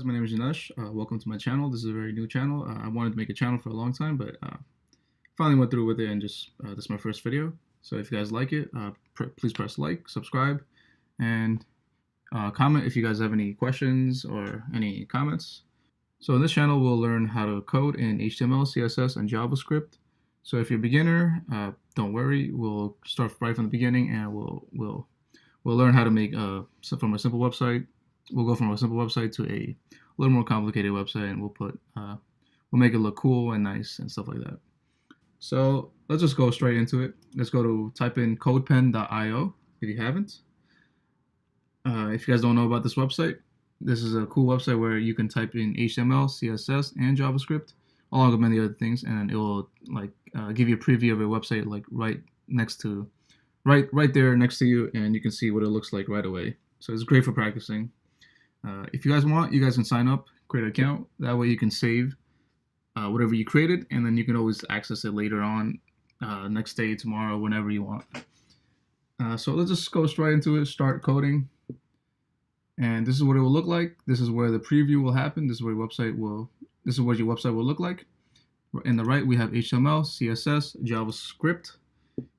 My name is Janesh. Welcome to my channel. This is a very new channel. I wanted to make a channel for a long time, but finally went through with it and just this is my first video. So if you guys like it, please press like, subscribe, and comment if you guys have any questions or any comments. So in this channel, we'll learn how to code in HTML, CSS, and JavaScript. So if you're a beginner, don't worry. We'll start right from the beginning, and we'll learn how to make from a simple website. We'll go from a simple website to a little more complicated website, and we'll make it look cool and nice and stuff like that. So let's just go straight into it. Let's go to type in codepen.io if you haven't. If you guys don't know about this website, this is a cool website where you can type in HTML, CSS, and JavaScript, along with many other things, and it will give you a preview of a website right there next to you, and you can see what it looks like right away. So it's great for practicing. If you guys want, you guys can sign up, create an account. That way you can save whatever you created, and then you can always access it later on, next day, tomorrow, whenever you want. So let's just go straight into it, start coding. And this is what it will look like. This is where the preview will happen. This is what your website will look like. In the right, we have HTML, CSS, JavaScript.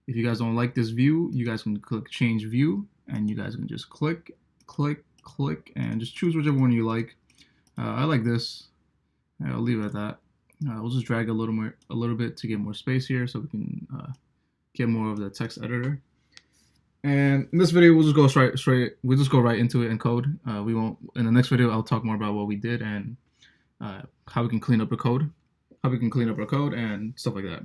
If you guys don't like this view, you guys can click change view, and you guys can just click, and just choose whichever one you like. I like this. I'll leave it at that. We'll just drag a little bit to get more space here, so we can get more of the text editor. And in this video, we'll just go straight. We'll just go right into it and code. We won't. In the next video, I'll talk more about what we did and how we can clean up our code, and stuff like that.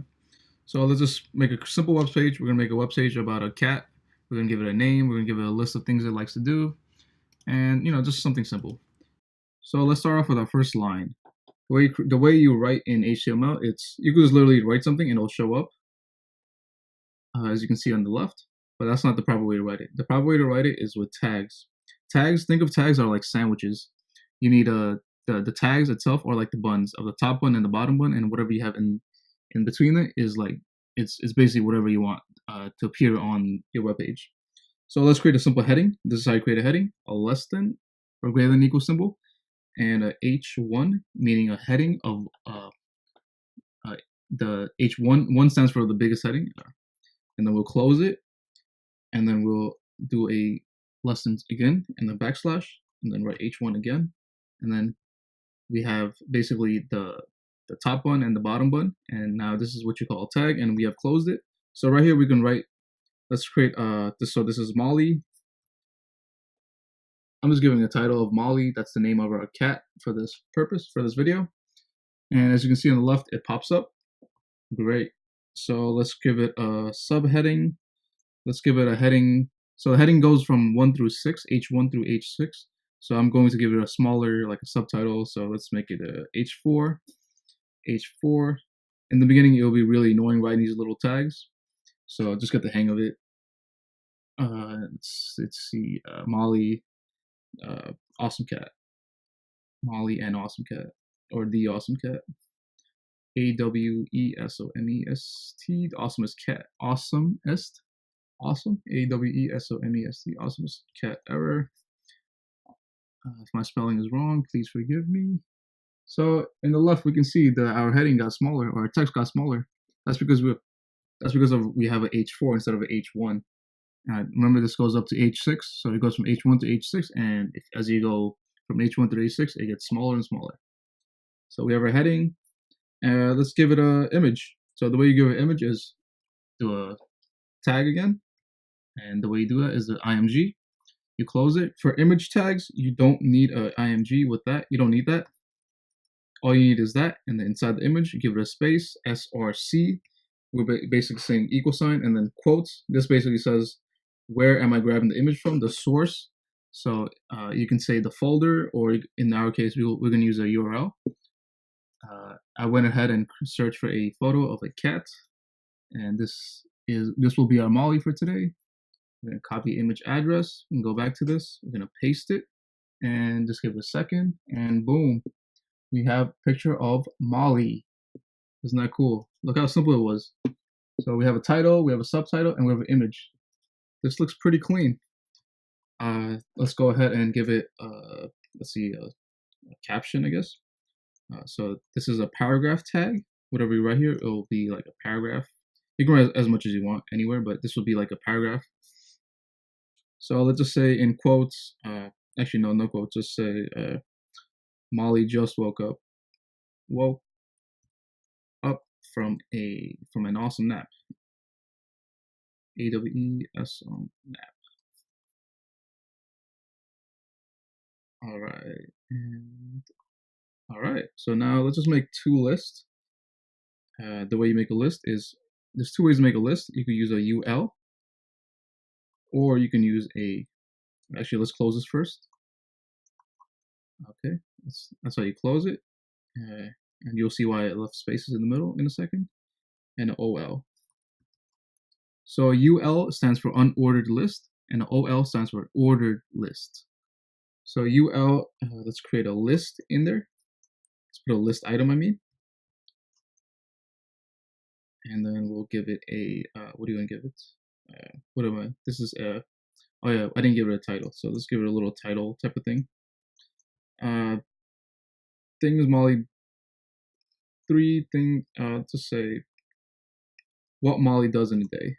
So let's just make a simple web page. We're gonna make a web page about a cat. We're gonna give it a name. We're gonna give it a list of things it likes to do, and just something simple. So let's start off with our first line. The way you write in HTML, you can just literally write something and it'll show up, as you can see on the left. But that's not the proper way to write it. The proper way to write it is with tags. Think of tags are like sandwiches. You need the tags itself are like the buns of the top bun and the bottom bun, and whatever you have in between it is like it's basically whatever you want to appear on your web page. So let's create a simple heading. This is how you create a heading: a less than or greater than equal symbol, and a H1, meaning a heading of the H1 stands for the biggest heading, and then we'll close it. And then we'll do a less than again, and then backslash, and then write H1 again. And then we have basically the top bun and the bottom bun. And now this is what you call a tag, and we have closed it. So right here we can write, let's create this. So this is Molly. I'm just giving a title of Molly. That's the name of our cat for this purpose, for this video. And as you can see on the left, it pops up. Great. So let's give it a subheading. Let's give it a heading. So the heading goes from 1 through 6, H1 through H6. So I'm going to give it a smaller, like a subtitle. So let's make it a H4. In the beginning, it'll be really annoying writing these little tags. So just get the hang of it. Let's see, Molly, awesome cat. Molly and awesome cat, or the awesome cat. AWESOMEST, awesomest cat, awesomest. Awesome, AWESOMEST, awesomest cat error. If my spelling is wrong, please forgive me. So in the left, we can see that our heading got smaller, or our text got smaller. That's because we have an H4 instead of an H1. Remember, this goes up to H6, so it goes from H1 to H6, and as you go from H1 to H6, it gets smaller and smaller. So we have our heading. Let's give it an image. So the way you give an image is do a tag again. And the way you do that is the img. You close it. For image tags, you don't need an img with that. You don't need that. All you need is that. And then inside the image, you give it a space, src. We're basically saying equal sign and then quotes. This basically says, where am I grabbing the image from? The source. So you can say the folder, or in our case, we're going to use a URL. I went ahead and searched for a photo of a cat. And this will be our Molly for today. We're going to copy image address and go back to this. We're going to paste it and just give it a second, and boom, we have a picture of Molly. Isn't that cool? Look how simple it was. So we have a title, we have a subtitle, and we have an image. This looks pretty clean. Let's go ahead and give it, let's see, caption, I guess. So this is a paragraph tag. Whatever you write here, it will be like a paragraph. You can write as much as you want anywhere, but this will be like a paragraph. So let's just say in quotes, actually no quotes, just say Molly just woke up from an awesome nap. AWES nap. All right, and all right. So now let's just make two lists. The way you make a list is there's two ways to make a list. You could use a UL, or you can use a. Actually, let's close this first. Okay, that's how you close it, and you'll see why it left spaces in the middle in a second. And OL. So UL stands for unordered list, and OL stands for ordered list. So UL, let's create a list in there. Let's put a list item, I mean. And then we'll give it a, what are you gonna give it? What am I? This is oh yeah, I didn't give it a title. So let's give it a little title type of thing. Things Molly, three things, to say what Molly does in a day.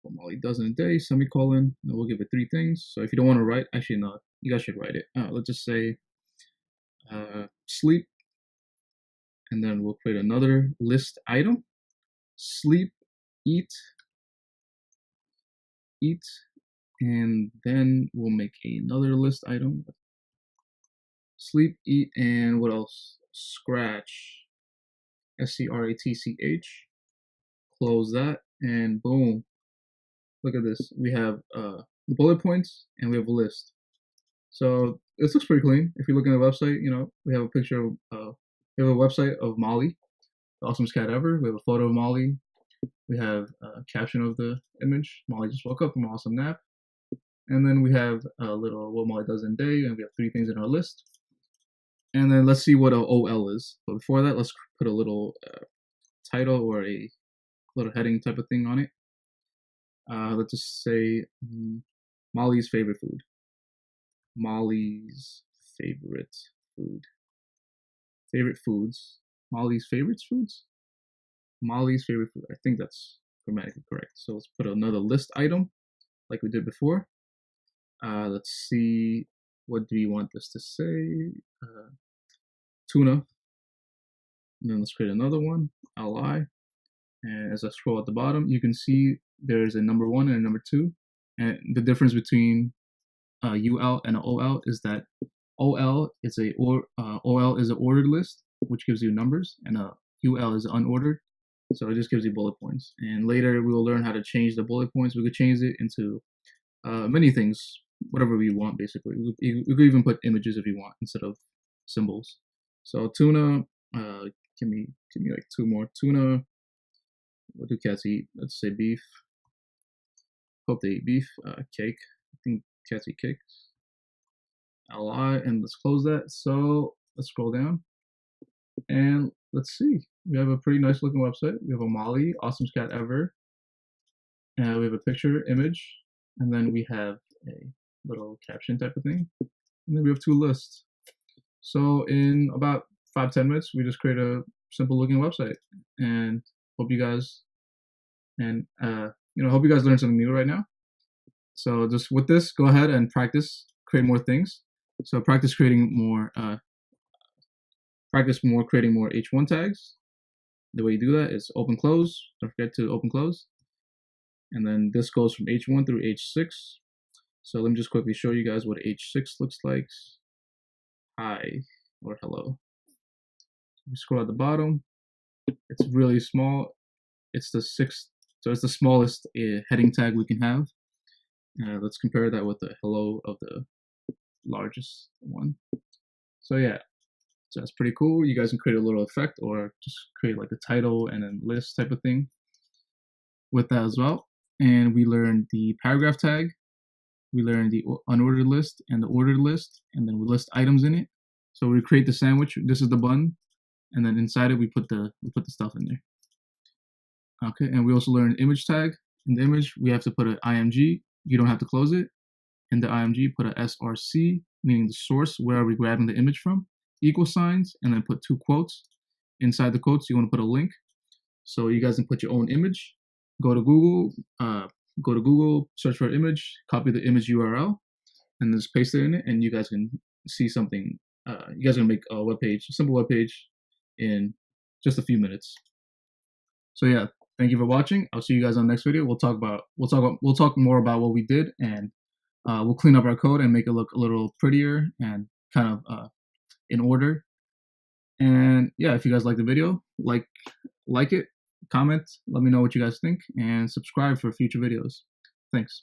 What Molly does in a day, semicolon, and we'll give it three things. So if you don't want to write, actually no, you guys should write it. Let's just say sleep, and then we'll create another list item. Sleep, eat, and then we'll make another list item. Sleep, eat, and what else? Scratch, SCRATCH. Close that, and boom. Look at this. We have bullet points, and we have a list. So this looks pretty clean. If you look at the website, you know, we have a picture of, we have a website of Molly, the awesomest cat ever. We have a photo of Molly. We have a caption of the image. Molly just woke up from an awesome nap. And then we have a little what Molly does in a day, and we have three things in our list. And then let's see what a OL is. But before that, let's put a little title or a little heading type of thing on it. Let's just say Molly's favorite food. Molly's favorite food. Favorite foods. Molly's favorite foods? Molly's favorite food. I think that's grammatically correct. So let's put another list item like we did before. Let's see, what do we want this to say? Tuna. And then let's create another one, LI. And as I scroll at the bottom, you can see there's a number 1 and a number 2. And the difference between UL and an OL is that OL is an ordered list, which gives you numbers, and a UL is unordered, so it just gives you bullet points. And later we will learn how to change the bullet points. We could change it into many things, whatever we want. Basically, we could even put images if you want instead of symbols. So tuna, give me like 2 more. Tuna. What do cats eat? Let's say beef. Hope they eat beef. Cake. I think cats eat cake. LI, and let's close that. So let's scroll down, and let's see. We have a pretty nice looking website. We have a Molly, awesomest cat ever. And we have a picture, image, and then we have a little caption type of thing. And then we have 2 lists. So in about 5-10 minutes, we just create a simple looking website. And hope you guys hope you guys learned something new right now. So just with this, go ahead and practice, create more things. So practice creating more creating more H1 tags. The way you do that is open close. Don't forget to open close. And then this goes from H1 through H6. So let me just quickly show you guys what H6 looks like. Hi or hello. We scroll at the bottom. It's really small. It's the 6th, so it's the smallest heading tag we can have. Let's compare that with the hello of the largest one. So yeah, so that's pretty cool. You guys can create a little effect or just create like a title and then list type of thing with that as well. And we learned the paragraph tag. We learned the unordered list and the ordered list, and then we list items in it. So we create the sandwich. This is the bun, and then inside it we put the stuff in there. Okay, and we also learned image tag. In the image, we have to put an IMG. You don't have to close it. In the IMG, put a src, meaning the source, where are we grabbing the image from, equal signs, and then put 2 quotes. Inside the quotes, you want to put a link. So you guys can put your own image. Go to Google, search for an image, copy the image URL, and just paste it in it, and you guys can see something. You guys are gonna make a web page, a simple web page, in just a few minutes. So yeah, thank you for watching. I'll see you guys on the next video. We'll talk more about what we did, and we'll clean up our code and make it look a little prettier and kind of in order. And yeah, if you guys like the video, like it, comment, let me know what you guys think, and subscribe for future videos. Thanks.